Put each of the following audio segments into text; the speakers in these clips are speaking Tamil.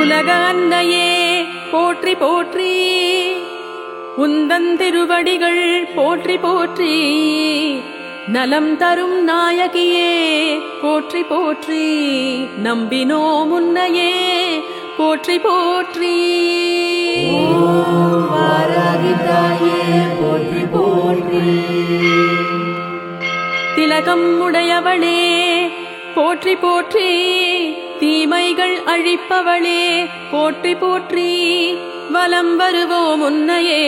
உலக அன்னையே போற்றி போற்றி, உந்தன் திருவடிகள் போற்றி போற்றி, நலம் தரும் நாயகியே போற்றி போற்றி, நம்பினோம் உன்னையே போற்றி போற்றி. ஓம் வாராகி தாயே போற்றி போற்றி, திலகம் உடையவளே போற்றி போற்றி, தீமைகள் அழிப்பவளே போற்றி போற்றி, வலம் வருவோம் உன்னையே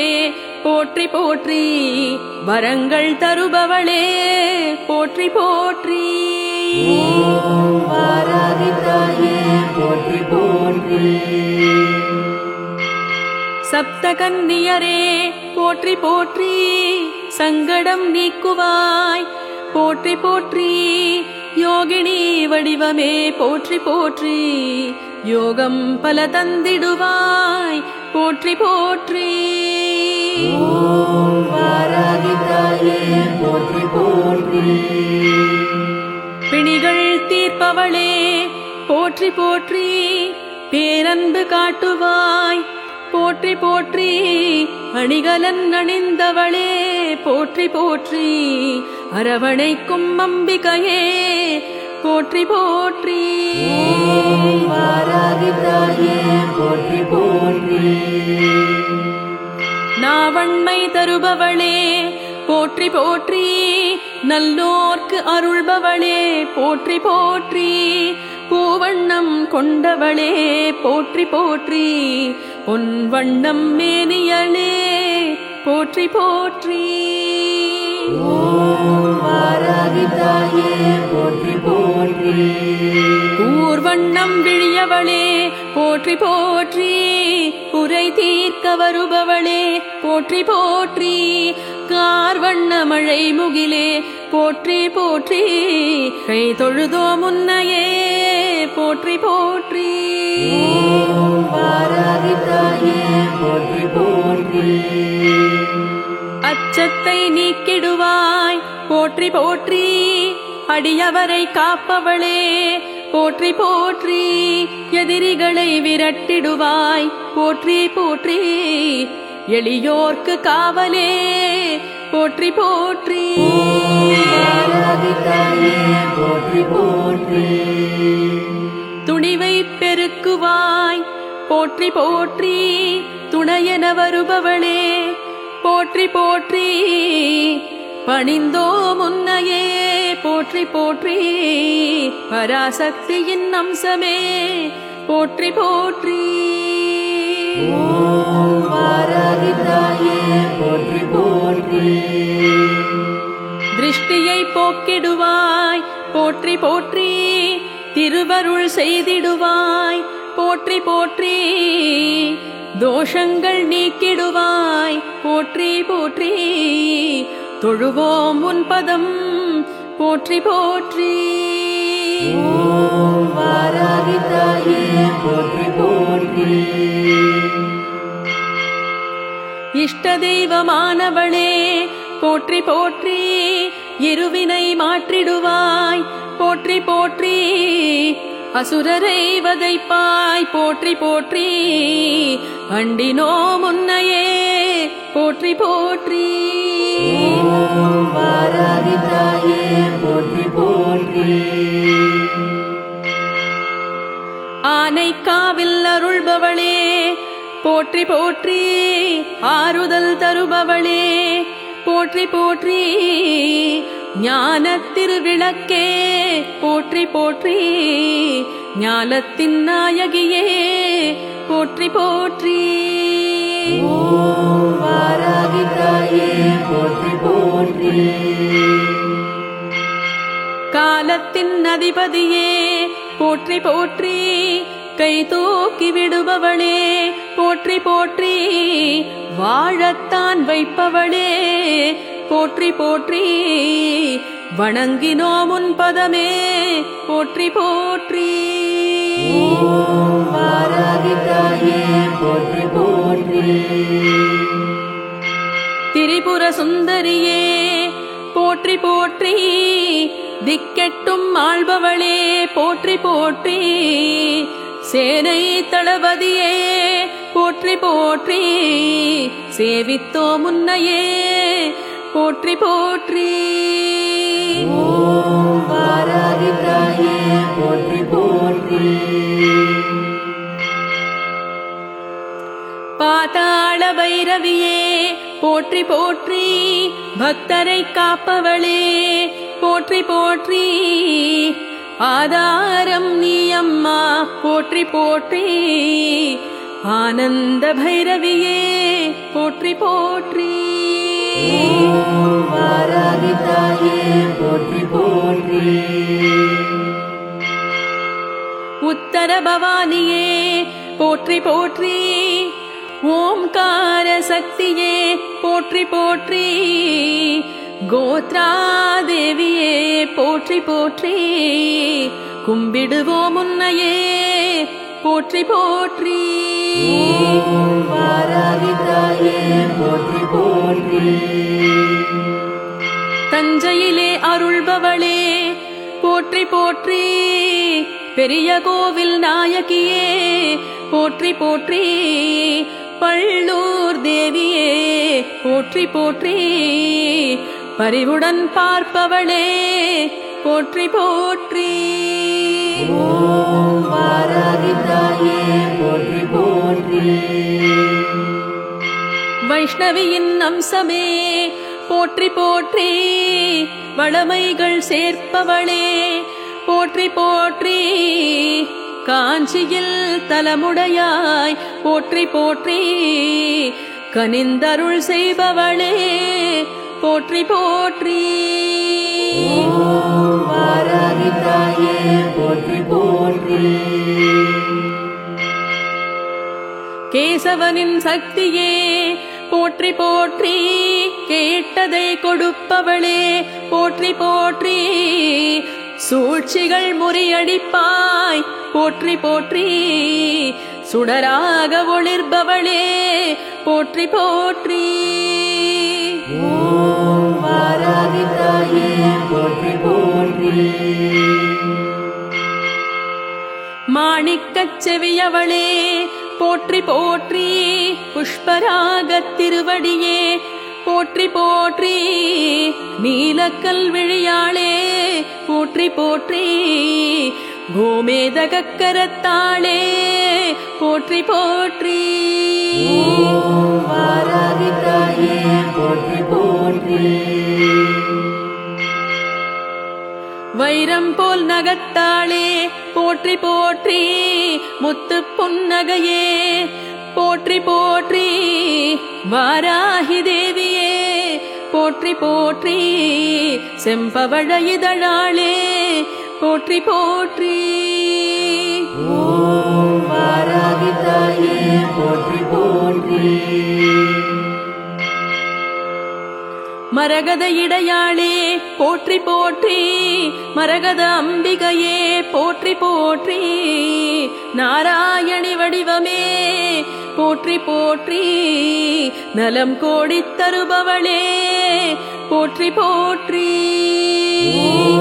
போற்றி போற்றி, வரங்கள் தருபவளே போற்றி போற்றி. ஓம் வாராகி தாயே போற்றி போற்றி, சப்தகன்னியரே போற்றி போற்றி, சங்கடம் நீக்குவாய் போற்றி போற்றி, யோகினி வடிவமே போற்றி போற்றி, யோகம் பல தந்திடுவாய் போற்றி போற்றி. ஓம் வாராகி தாயே போற்றி போற்றி, பிணிகள் தீர்ப்பவளே போற்றி போற்றி, பேரன்பு காட்டுவாய் போற்றி போற்றி, அணிகலன் அணிந்தவளே போற்றி போற்றி, அரவணைக்கும் அம்பிகையே போற்றி போற்றி. ஓம் வாராகி தாயே போற்றி போற்றி, நாவண்மை தருபவளே போற்றி போற்றி, நல்லோர்க்கு அருள்பவளே போற்றி போற்றி, பூவண்ணம் கொண்டவளே போற்றி போற்றி, பொன் வண்ணம் மேனியளே போற்றி போற்றி. ஓம் வாராகி தாயே போற்றி போற்றி, ஊர்வண்ணம் விழியவளே போற்றி போற்றி, குறை தீர்க்க வருபவளே போற்றி போற்றி, கார்வண்ண மழை முகிலே போற்றி போற்றி, கை தொழுதோ முன்னையே போற்றி போற்றி. ஓம் வாராகி தாயே போற்றி போற்றி, அச்சத்தை நீக்கிடுவாய் போற்றி போற்றி, அடியவரை காப்பவளே போற்றி போற்றி, எதிரிகளை விரட்டிடுவாய் போற்றி போற்றி, எளியோர்க்கு காவலே போற்றி போற்றி. வாராகி தாயே போற்றி போற்றி, துணிவை பெருக்குவாய் போற்றி போற்றி, துணையென வருபவளே போற்றி போற்றி, பணிந்தோ முன்னையே போற்றி போற்றி, பராசக்தியின் அம்சமே போற்றி போற்றி. ஓம் வாராகி தாயே போற்றி போற்றி, திருஷ்டியை போக்கிடுவாய் போற்றி போற்றி, திருவருள் செய்திடுவாய் போற்றி போற்றி, தோஷங்கள் நீக்கிடுவாய் போற்றி போற்றி, தொழுவோம் உன் பதம் போற்றி போற்றி. ஓம் வாராகி தாயே போற்றி போற்றி, இஷ்ட தெய்வமானவளே போற்றி போற்றி, இருவினை மாற்றிடுவாய் போற்றி போற்றி, அசுரரை வதைப்பாய் போற்றி போற்றி, அண்டினோ முன்னையே போற்றி போற்றி. ஓம் வாராகி தாயே போற்றி போற்றி, ஆனைக்காவில் அருள்பவளே போற்றி போற்றி, ஆறுதல் தருபவளே போற்றி போற்றி, ஞான திருவிளக்கே போற்றி போற்றி, ஞானத்தின் நாயகியே போற்றி போற்றி. ஓம் வாராகி தாயே போற்றி போற்றி, காலத்தின் அதிபதியே போற்றி போற்றி, கை தூக்கி விடுபவளே போற்றி போற்றி, வாழத்தான் வைப்பவளே போற்றி போற்றி, வணங்கினோம் உன் பதமே போற்றி போற்றி. ஓம் வாராகி தாயே போற்றி போற்றி, போற்றி திரிபுர சுந்தரியே போற்றி போற்றி திக்கெட்டும் ஆள்பவளே போற்றி போற்றி சேனை தளபதியே போற்றி போற்றி சேவித்தோ முன்னையே போற்றி போற்றி ஓம் வாராகி தாயே போற்றி போற்றி பாதாள பைரவியே போற்றி போற்றி பக்தரை காப்பவளே போற்றி போற்றி ஆதாரம் நீ அம்மா போற்றி போற்றி ஆனந்த பைரவியே போற்றி போற்றி ஓம் வாராகி தாயே போற்றி போற்றி உத்தர பவானியே போற்றி போற்றி ஓம்கார சக்தியே போற்றி போற்றி கோத்ரா தேவியே போற்றி போற்றி கும்பிடுவோம் உன்னையே போற்றி போற்றி ஓம் வாராகி தாயே போற்றி போற்றி தஞ்சையிலே அருள்பவளே போற்றி போற்றி பெரிய கோவில் நாயகியே போற்றி போற்றி பள்ளூர் தேவியே போற்றி போற்றி பரிவுடன் பார்ப்பவளே போற்றி போற்றி ஓம் வாராகி தாயே போற்றி போற்றி வைஷ்ணவியின் அம்சமே போற்றி போற்றி வளமைகள் சேர்ப்பவளே போற்றி போற்றி காஞ்சியில் தலமுடையாய் போற்றி போற்றி கனிந்தருள் செய்பவளே போற்றி போற்றி ஓம் வாராகி தாயே போற்றி போற்றி கேசவனின் சக்தியே போற்றி போற்றி கேட்டதை கொடுப்பவளே போற்றி போற்றி சூழ்ச்சிகள் முறியடிப்பாய் போற்றி போற்றி சுடராக ஒளிர்பவளே போற்றி போற்றி ஓம் வாராகி தாயே போற்றி போற்றி மாணிக்கச் செவியவளே போற்றி போற்றி புஷ்பராகத் திருவடியே போற்றி போற்றி நீலக்கல் விழியாளே போற்றி போற்றி கோமேதகக்கரத்தாளே போற்றி போற்றி ஓம் வாராகி தாயே போற்றி போற்றி வைரம் போல் நகத்தாளே போற்றி போற்றி முத்து புன்னகையே போற்றி போற்றி வாராகி தேவியே போற்றி போற்றி செம்பவழ இதழாளே போற்றி போற்றி ஓம் வாராகி தாயே போற்றி போற்றி மரகத இடையாளே போற்றி போற்றி மரகத அம்பிகையே போற்றி போற்றி நாராயணி வடிவமே போற்றி போற்றி நலம் கோடித் தருபவளே போற்றி போற்றி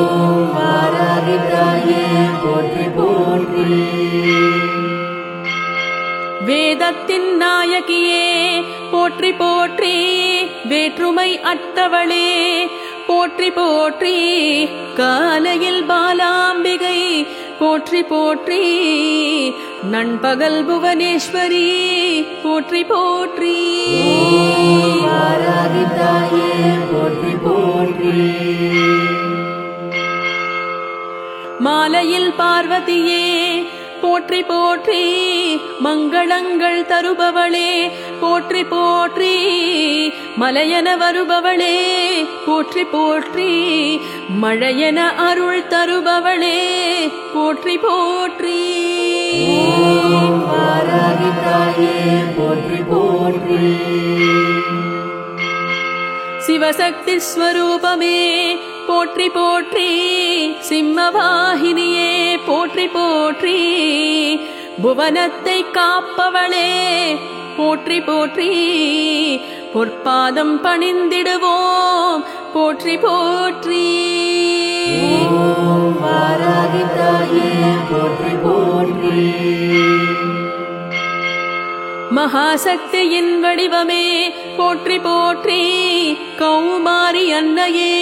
ஓம் வாராகி தாயே போற்றி போற்றி வேதத்தின் நாயகியே போற்றி போற்றி வேற்றுமை அற்றவளே போற்றி போற்றி காலையில் பாலாம்பிகை போற்றி போற்றி நண்பகல் புவனேஸ்வரி போற்றி போற்றி ஓம் வாராகி தாயே போற்றி போற்றி மாலையில் பார்வதியே போற்றி போற்றி மங்களங்கள் தருபவளே போற்றி போற்றி மலையென வருபவளே போற்றி போற்றி மழையென அருள் தருபவளே போற்றி போற்றி ஓம் வாராகி தாயே போற்றி போற்றி சிவசக்தி ஸ்வரூபமே போற்றி போற்றி சிம்மவாகினியே போற்றி போற்றி புவனத்தை காப்பவளே போற்றி போற்றி பொற்பாதம் பணிந்திடுவோம் போற்றி போற்றி ஓம் வாராகி தாயே போற்றி போற்றி மகாசக்தியின் வடிவமே போற்றி போற்றி கௌமாரி அன்னையே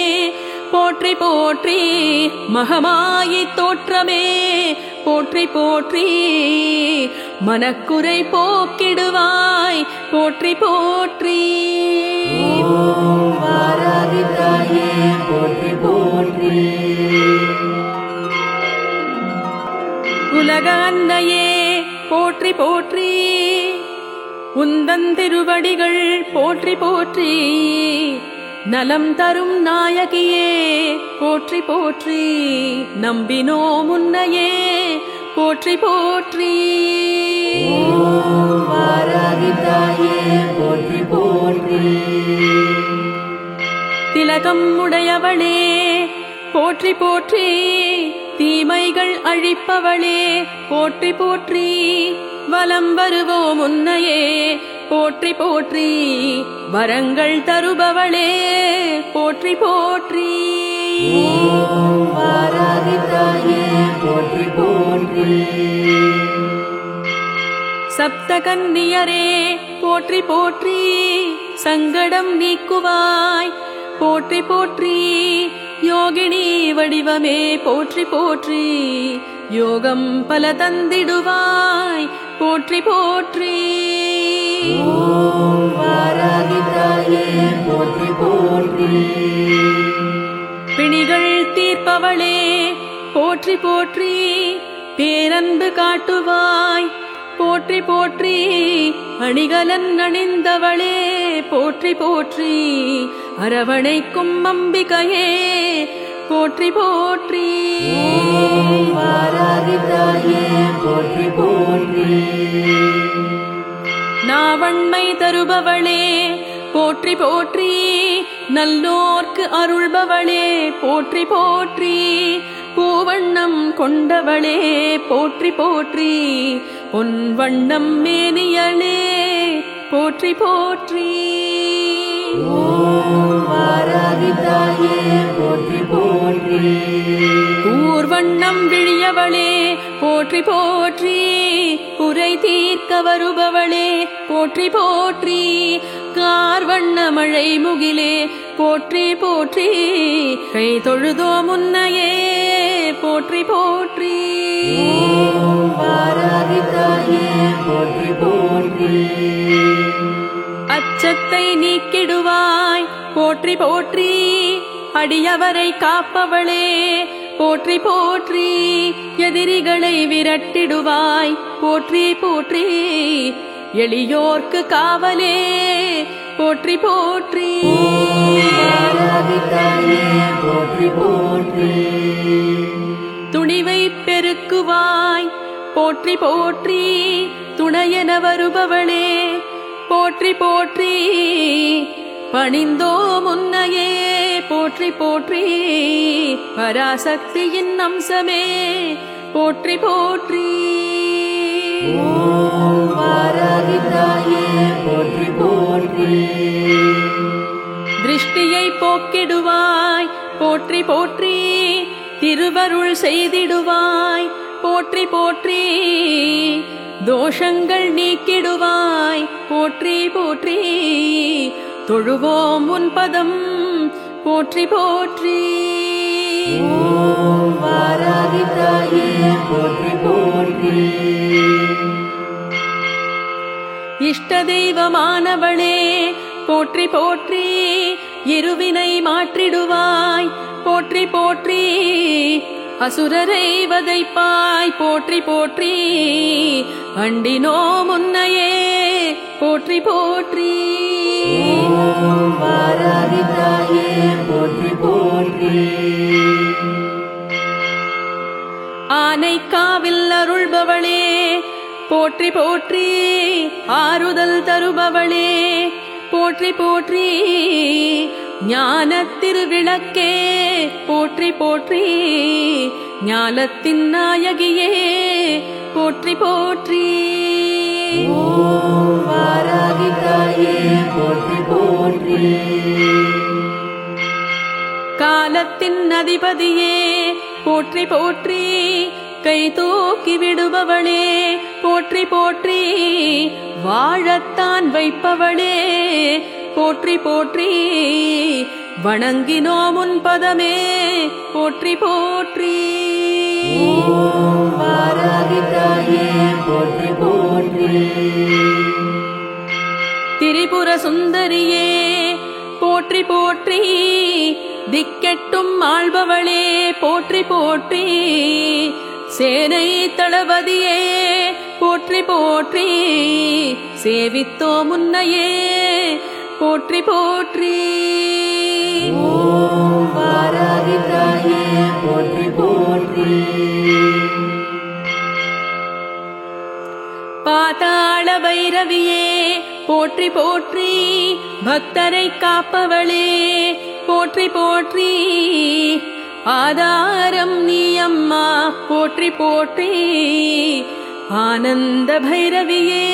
போற்றி போற்றி மகமாயி தோற்றமே போற்றி போற்றி மனக்குறை போக்கிடுவாய் போற்றி போற்றி ஓம் வாராகி தாயே போற்றி போற்றி உலக அன்னையே போற்றி போற்றி உந்தன் திருவடிகள் போற்றி போற்றி நலம் தரும் நாயகியே போற்றி போற்றி நம்பினோம் உன்னையே போற்றி போற்றி ஓம் வாராகி தாயே போற்றி போற்றி திலகம் உடையவளே போற்றி போற்றி தீமைகள் அழிப்பவளே போற்றி போற்றி வலம் வருவோம் உன்னையே போற்றி போற்றி வரங்கள் தருபவளே போற்றி போற்றி ஓம் வாராகி தாயே போற்றி போற்றி சப்தகன்னியரே போற்றி போற்றி சங்கடம் நீக்குவாய் போற்றி போற்றி யோகினி வடிவமே போற்றி போற்றி யோகம் பல தந்திடுவாய் போற்றி போற்றி ஓம் வாராகி தாயே போற்றி போற்றி பிணிகள் தீர்ப்பவளே போற்றி போற்றி பேரன்பு காட்டுவாய் போற்றி போற்றி அணிகலன் அணிந்தவளே போற்றி போற்றி அரவணைக்கும் அம்பிகையே போற்றி போற்றி ஓம் வாராகி தாயே போற்றி போற்றி நாவண்மை தருபவளே போற்றி போற்றி நல்லோர்க்கு அருள்பவளே போற்றி போற்றி பூவண்ணம் கொண்டவளே போற்றி போற்றி பொன்வண்ணம் மேனியளே போற்றி போற்றி ஓம் வாராகி தாயே போற்றி போற்றி ஊர்வண்ணம் விழியவளே போற்றி போற்றி குறை தீர்க்க வருபவளே போற்றி போற்றி கார்வண்ண மழை முகிலே போற்றி போற்றி கை தொழுதோ முன்னையே போற்றி போற்றி ஓம் வாராகி தாயே போற்றி போற்றி அச்சத்தை நீக்கிடுவாய் போற்றி போற்றி அடியவரை காப்பவளே போற்றி போற்றி எதிரிகளை விரட்டிடுவாய் போற்றி போற்றி எளியோர்க்கு காவலே போற்றி போற்றி வாராகி தாயே போற்றி போற்றி துணிவை பெருக்குவாய் போற்றி போற்றி துணையென வருபவளே போற்றி போற்றி பணிந்தோ முன்னையே போற்றி போற்றி பராசக்தியின் அம்சமே போற்றி போற்றி ஓம் வாராகி தாயே போற்றி போற்றி திருஷ்டியை போக்கிடுவாய் போற்றி போற்றி திருவருள் செய்திடுவாய் போற்றி போற்றி தோஷங்கள் நீக்கிடுவாய் போற்றி போற்றி தொழுவோம் உன் பதம் போற்றி போற்றி ஓம் வாராகி தாயே போற்றி போற்றி இஷ்ட தெய்வமானவளே போற்றி போற்றி இருவினை மாற்றிடுவாய் போற்றி போற்றி அசுரரை வதைப்பாய் போற்றி போற்றி அண்டினோ முன்னையே போற்றி போற்றி ஓம் வாராகி தாயே போற்றி போற்றி ஆனைக்காவில் அருள்பவளே போற்றி போற்றி ஆறுதல் தருபவளே போற்றி போற்றி ஞானத் திருவிளக்கே போற்றி போற்றி ஞானத்தின் நாயகியே போற்றி போற்றி ஓம் வாராகி தாயே போற்றி போற்றி. காலத்தின் அதிபதியே போற்றி போற்றி. கை தூக்கி விடுபவளே போற்றி போற்றி. வாழத்தான் வைப்பவளே போற்றி போற்றி. வணங்கினோம் உன் பதமே போற்றி போற்றி. ஓம் வாராகி தாயே போற்றி போற்றி. திரிபுர சுந்தரியே போற்றி போற்றி. திக்கெட்டும் ஆள்பவளே போற்றி போற்றி. சேனை தளபதியே போற்றி போற்றி. சேவித்தோ முன்னையே போற்றி போற்றி. ஓம் வாராகி தாயே போற்றி போற்றி. பாதாள பைரவியே போற்றி போற்றி. பக்தரை காப்பவளே போற்றி போற்றி. ஆதாரம் நீ அம்மா போற்றி போற்றி. ஆனந்த பைரவியே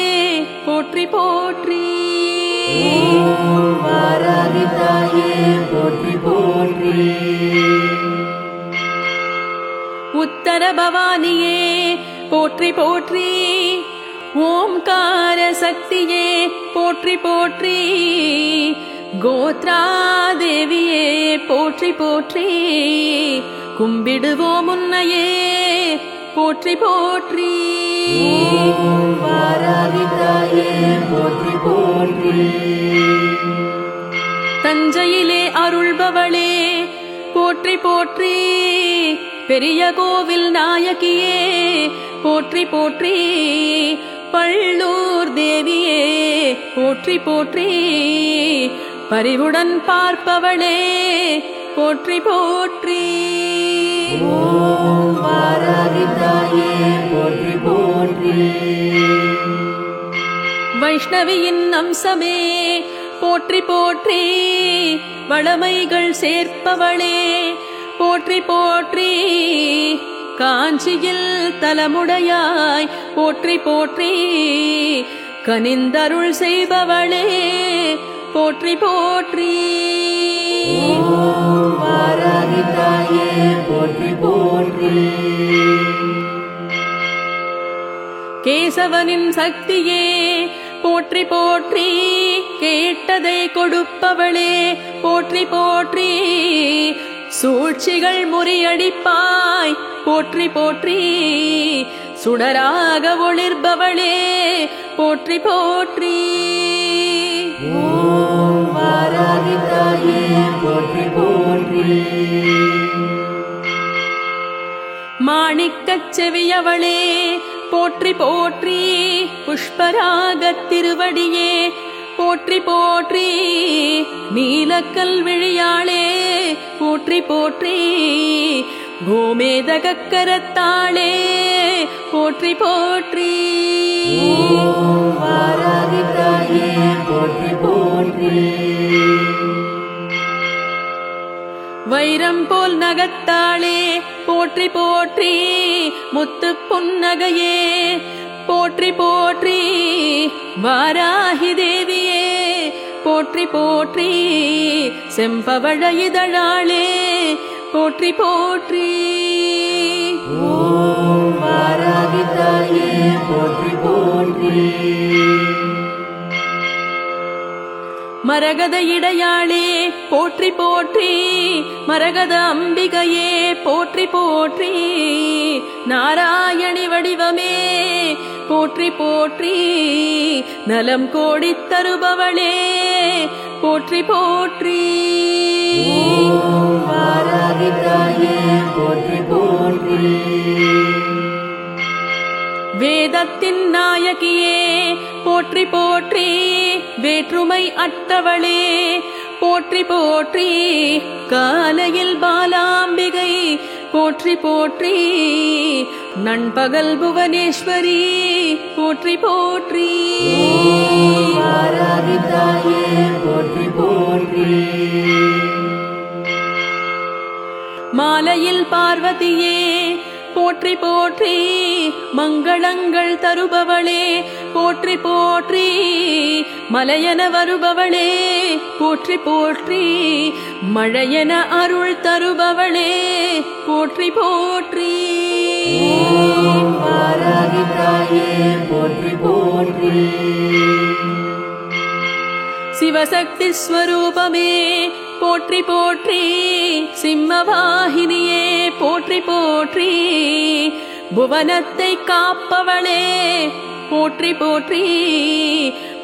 போற்றி போற்றி. ஓம் வாராகி தாயே போற்றி போற்றி. உத்தர பவானியே போற்றி போற்றி. ஓம்கார சக்தியே போற்றி போற்றி. கோத்ரா தேவியே போற்றி போற்றி. கும்பிடுவோம் உன்னையே போற்றி போற்றி. ஓம் வாராகி தாயே போற்றி போற்றி. தஞ்சையிலே அருள்பவளே போற்றி போற்றி. பெரிய கோவில் நாயகியே போற்றி போற்றி. பள்ளூர் தேவியே போற்றி போற்றி. பரிவுடன் பார்ப்பவளே போற்றி போற்றி. ஓம் வாராகி தாயே போற்றி போற்றி. வைஷ்ணவியின் அம்சமே போற்றி போற்றி. வளமைகள் சேர்ப்பவளே போற்றி போற்றி. காஞ்சியில் தலமுடையாய் போற்றி போற்றி. கனிந்தருள் செய்பவளே போற்றி போற்றி. ஓம் வாராகி தாயே போற்றி போற்றி. கேசவனின் சக்தியே போற்றி போற்றி. கேட்டதை கொடுப்பவளே போற்றி போற்றி. சூழ்ச்சிகள் முறியடிப்பாய் போற்றி போற்றி. சுடராக ஒளிர்பவளே போற்றி போற்றி. ஓம் வாராகி தாயே போற்றி போற்றி. மாணிக்கச் செவியவளே போற்றி போற்றி. புஷ்பராகத் திருவடியே போற்றி போற்றி. நீலக்கல் விழியாளே போற்றி போற்றி. கோமேதகக் கரத்தாளே போற்றி போற்றி. ஓம் வாராகி தாயே போற்றி போற்றி. வைரம் போல் நகத்தாளே போற்றி போற்றி. முத்து புன்னகையே போற்றி போற்றி. வாராகி தேவியே போற்றி போற்றி. செம்பவழ இதழாளே போற்றி போற்றி. ஓம் வாராகி தாயே போற்றி போற்றி. மரகத இடையாளே போற்றி போற்றி. மரகத அம்பிகையே போற்றி போற்றி. நாராயணி வடிவமே போற்றி போற்றி. நலம் கோடித் தருபவளே போற்றி போற்றி. ஓம் வாராகி தாயே போற்றி போற்றி. வேதத்தின் நாயகியே போற்றி போற்றி. வேற்றுமை அற்றவளே போற்றி போற்றி. காலையில் பாலாம்பிகை போற்றி போற்றி. நண்பகல் புவனேஸ்வரி போற்றி போற்றி. ஓம் வாராகி தாயே போற்றி போற்றி. மாலையில் பார்வதியே போற்றி போற்றி. மங்களங்கள் தருபவளே போற்றி போற்றி மலையென வருபவளே போற்றி போற்றி மழையென அருள் தருபவளே போற்றி போற்றி வாராகி தாயே போற்றி போற்றி சிவசக்தி ஸ்வரூபமே போற்றி போற்றி சிம்மவாகினியே போற்றி போற்றி புவனத்தை காப்பவளே போற்றி போற்றி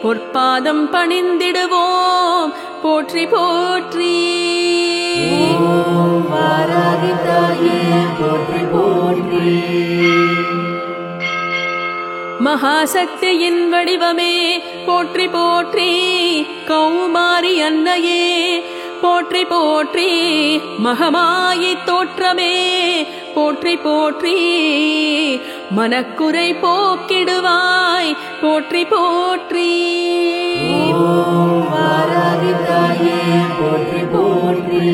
பொற்பாதம் பணிந்திடுவோம் போற்றி போற்றி வாராகி தாயே போற்றி போற்றி மகாசக்தியின் வடிவமே போற்றி போற்றி கௌமாரி அன்னையே போற்றி போற்றி மகமாயி தோற்றமே போற்றி போற்றி மனக்குறை போக்கிடுவாய் போற்றி போற்றி வாராகி தாயே போற்றி போற்றி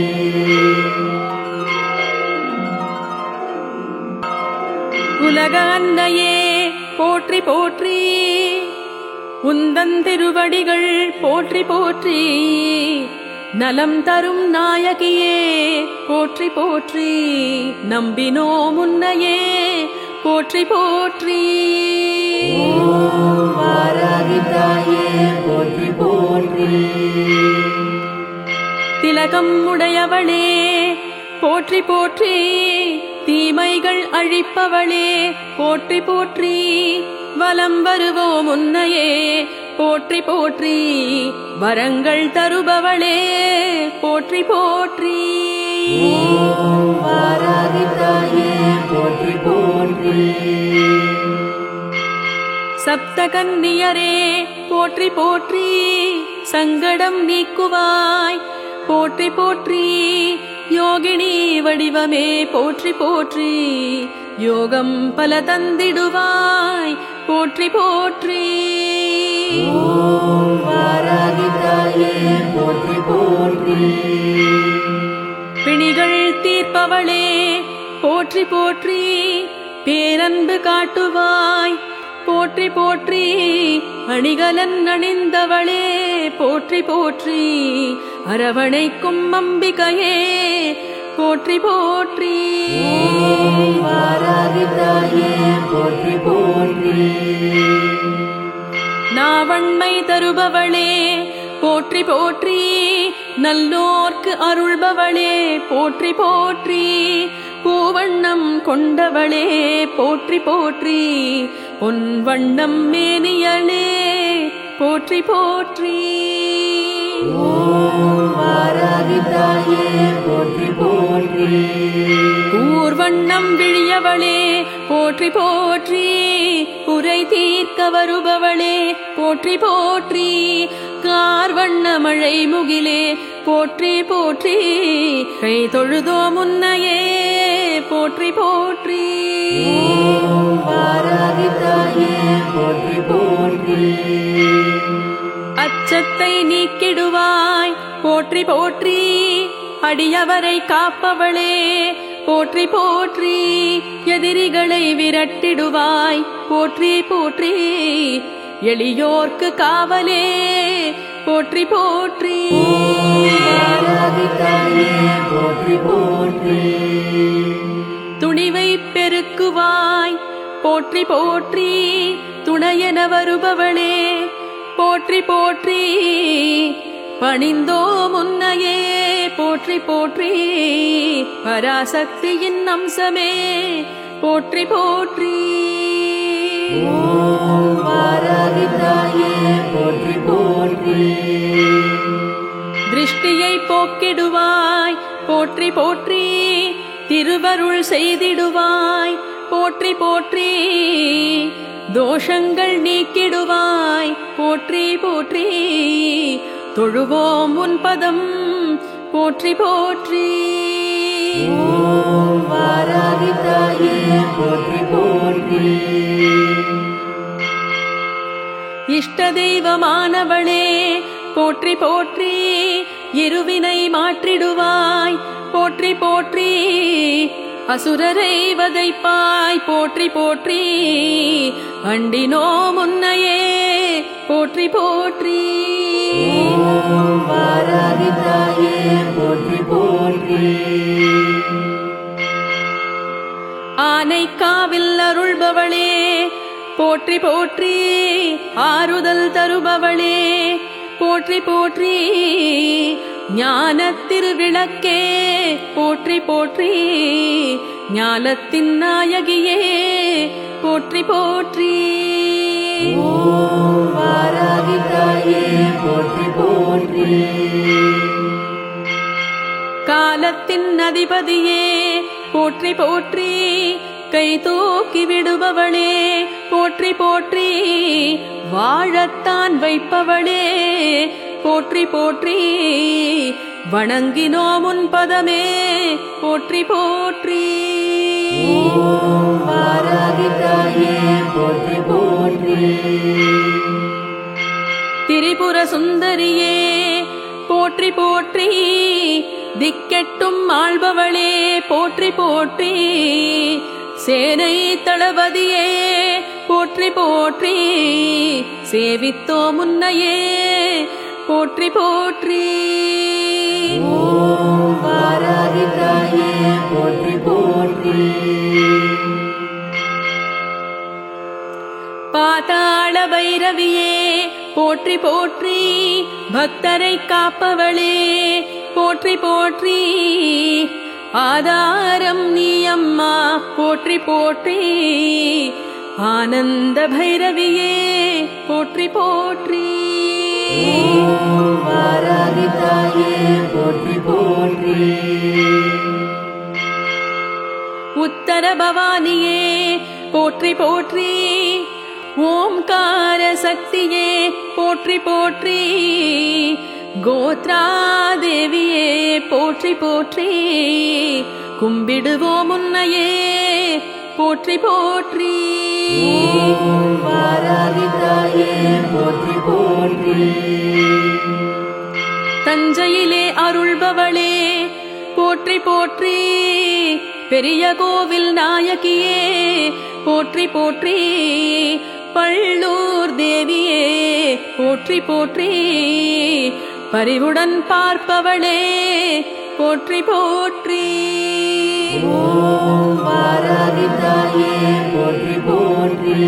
உலக அன்னையே போற்றி போற்றி உந்தன் திருவடிகள் போற்றி போற்றி நலம் தரும் நாயகியே போற்றி போற்றி நம்பினோம் உன்னையே போற்றி போற்றி வாராகி தாயே போற்றி போற்றி திலகம் உடையவளே போற்றி போற்றி தீமைகள் அழிப்பவளே போற்றி போற்றி வலம் வருவோம் உன்னையே போற்றி போற்றி வரங்கள் தருபவளே போற்றி போற்றி வாராகி தாயே போற்றி போற்றி சப்தகன்னியரே போற்றி போற்றி சங்கடம் நீக்குவாய் போற்றி போற்றி யோகினி வடிவமே போற்றி போற்றி யோகம் பல தந்திடுவாய் போற்றி போற்றி வாராகி தாயே போற்றி போற்றி பிணிகள் தீர்ப்பவளே போற்றி போற்றி பேரன்பு காட்டுவாய் போற்றி போற்றி அணிகலன் அணிந்தவளே போற்றி போற்றி அரவணைக்கும் அம்பிகையே போற்றி போற்றி வாராகி தாயே போற்றி போற்றி நாவண்மை தருபவளே போற்றி போற்றி நல்லோர்க்கு அருள்பவளே போற்றி போற்றி பூவண்ணம் கொண்டவளே போற்றி போற்றி பொன்வண்ணம் மேனியளே போற்றி போற்றி வாராகி தாயே போற்றி போற்றி ஊர்வண்ணம் விழியவளே போற்றி போற்றி உரை தீர்க்க வருபவளே போற்றி போற்றி கார்வண்ண மழை முகிலே போற்றி போற்றி கை தொழுதோ முன்னையே போற்றி போற்றி வாராகி தாயே போற்றி போற்றி அச்சத்தை நீக்கிடுவாய் போற்றி போற்றி அடியவரை காப்பவளே போற்றி போற்றி எதிரிகளை விரட்டிடுவாய் போற்றி போற்றி எளியோர்க்கு காவலே போற்றி போற்றி வாராகி தாயே போற்றி போற்றி துணிவை பெருக்குவாய் போற்றி போற்றி துணையென வருபவளே போற்றி போற்றி பணிந்தோ முன்னையே போற்றி போற்றி பராசக்தியின் அம்சமே போற்றி போற்றி வாராகி தாயே போற்றி போற்றி திருஷ்டியை போக்கிடுவாய் போற்றி போற்றி திருவருள் செய்திடுவாய் போற்றி போற்றி தோஷங்கள் நீக்கிடுவாய் போற்றி போற்றி தொழுவோம் உன் பதம் போற்றி போற்றி வாராகி தாயே போற்றி போற்றி இஷ்ட தெய்வமானவளே போற்றி போற்றி இருவினை மாற்றிடுவாய் போற்றி போற்றி அசுரரை வதைப்பாய் போற்றி போற்றி அண்டினோ முன்னையே போற்றி போற்றி ஓம் வாராகி தாயே போற்றி போற்றி ஆனைக்காவில் அருள்பவளே போற்றி போற்றி ஆறுதல் தருபவளே போற்றி போற்றி ஞானத்திரு விளக்கே போற்றி போற்றி ஞானத்தின் நாயகியே போற்றி போற்றி ஓம் வாராகி தாயே போற்றி போற்றி காலத்தின் அதிபதியே போற்றி போற்றி கை தூக்கி விடுபவளே போற்றி போற்றி வாழத்தான் வைப்பவளே போற்றி போற்றி வணங்கினோம் உன் பதமே போற்றி போற்றி ஓம் வாராகி தாயே போற்றி போற்றி திரிபுர சுந்தரியே போற்றி போற்றி திக்கெட்டும் ஆள்பவளே போற்றி போற்றி சேனை தளபதியே போற்றி போற்றி சேவித்தோ முன்னையே போற்றி போற்றி ஓம் வாராகி தாயே போற்றி போற்றி பாதாள பைரவியே போற்றி போற்றி பக்தரை காப்பவளே போற்றி போற்றி ஆதாரம் நீ அம்மா போற்றி போற்றி ஆனந்த பைரவியே போற்றி போற்றி ஓம் வாராகி தாயே போற்றி போற்றி உத்தர பவானியே போற்றி போற்றி ஓம்கார சக்தியே போற்றி போற்றி கோத்ரா தேவியே போற்றி போற்றி கும்பிடுவோம் உன்னையே போற்றி போற்றி ஓம் வாராகி தாயே போற்றி போற்றி தஞ்சையிலே அருள்பவளே போற்றி போற்றி பெரிய கோவில் நாயகியே போற்றி போற்றி பள்ளூர் தேவியே போற்றி போற்றி பரிவுடன் பார்ப்பவளே போற்றி போற்றி ஓம் வாராகி தாயே போற்றி போற்றி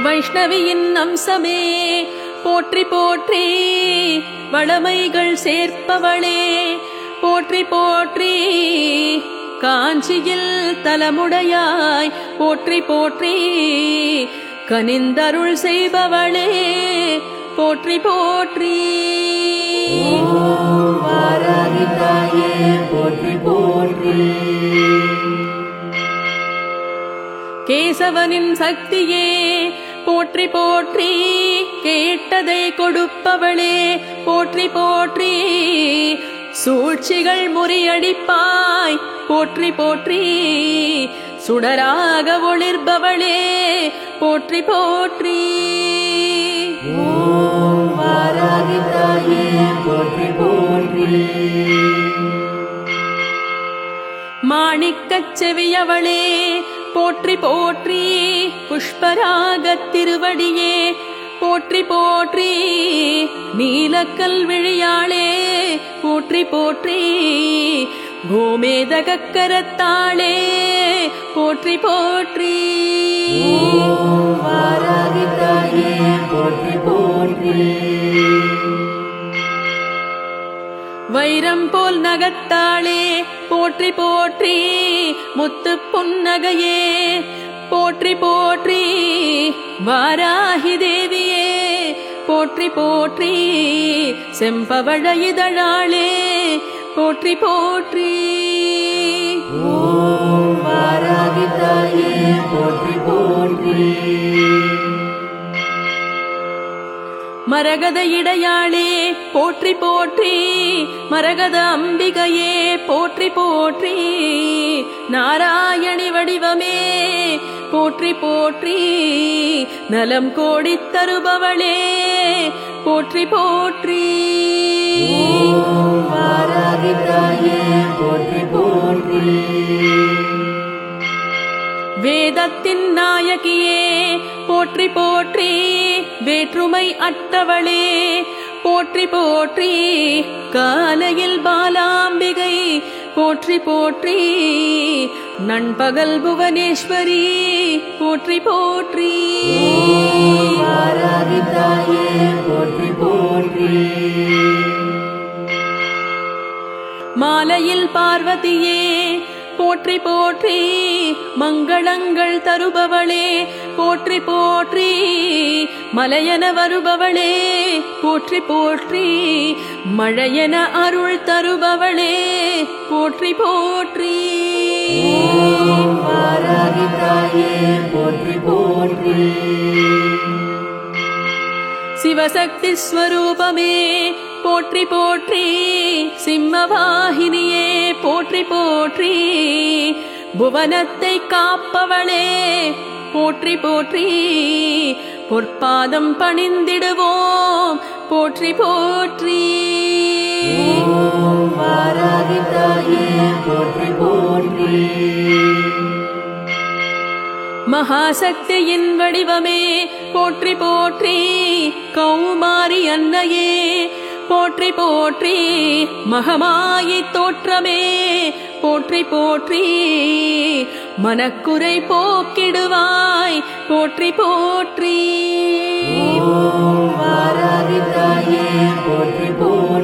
வைஷ்ணவியின் அம்சமே போற்றி போற்றி வளமைகள் சேர்ப்பவளே போற்றி போற்றி காஞ்சியில் தலமுடையாய் போற்றி போற்றி கனிந்தருள் செய்பவளே போற்றி போற்றி ஓம் வாராகி தாயே போற்றி போற்றி கேசவனின் சக்தியே போற்றி போற்றி கேட்டதை கொடுப்பவளே போற்றி போற்றி சூழ்ச்சிகள் முறியடிப்பாய் போற்றி போற்றி சுடராக ஒளிர்பவளே போற்றி போற்றி ஓம் வாராகி தாயே போற்றி போற்றி மாணிக்கச் செவியவளே போற்றி போற்றி புஷ்பராகத் திருவடியே போற்றி போற்றி நீலக்கல் விழியாளே போற்றி போற்றி கோமேதகக் கரத்தாளே போற்றி போற்றி ஓம் வாராகி தாயே போற்றி போற்றி வைரம் போல் நகத்தாளே போற்றி போற்றி முத்து புன்னகையே போற்றி போற்றி வாராகி தேவியே போற்றி போற்றி செம்பவழ இதழாளே போற்றி போற்றி ஓம் வாராகி தாயே போற்றி போற்றி மரகத இடையாளே போற்றி போற்றி மரகத அம்பிகையே போற்றி போற்றி நாராயணி வடிவமே போற்றி போற்றி நலம் கோடித் தருபவளே போற்றி போற்றி ஓம் வாராகி தாயே போற்றி போற்றி போற்றி. வேதத்தின் நாயகியே போற்றி போற்றி. வேற்றுமை அட்டவளே போற்றி போற்றி. காலையில் பாலாம்பிகை போற்றி போற்றி. நண்பகல் புவனேஸ்வரி போற்றி போற்றி. வாராகி தாயே போற்றி போற்றி. மாலையில் பார்வதியே போற்றி போற்றி. மங்களங்கள் தருபவளே போற்றி போற்றி. மலையென வருபவளே போற்றி போற்றி. மழையென அருள் தருபவளே போற்றி போற்றி. வாராகி தாயே போற்றி போற்றி. சிவசக்தி ஸ்வரூபமே போற்றி போற்றி. சிம்மவாகினியே போற்றி போற்றி. புவனத்தை காப்பவளே போற்றி போற்றி. பொற்பாதம் பணிந்திடுவோம் போற்றி போற்றி. வாராகி தாயே போற்றி போற்றி. மகாசக்தியின் வடிவமே போற்றி போற்றி. கௌமாரி அன்னையே போற்றி போற்றி. மகமாயி தோற்றமே போற்றி போற்றி. மனக்குறை போக்கிடுவாய் போற்றி போற்றி. வாராகி தாயே போற்றி போற்றி.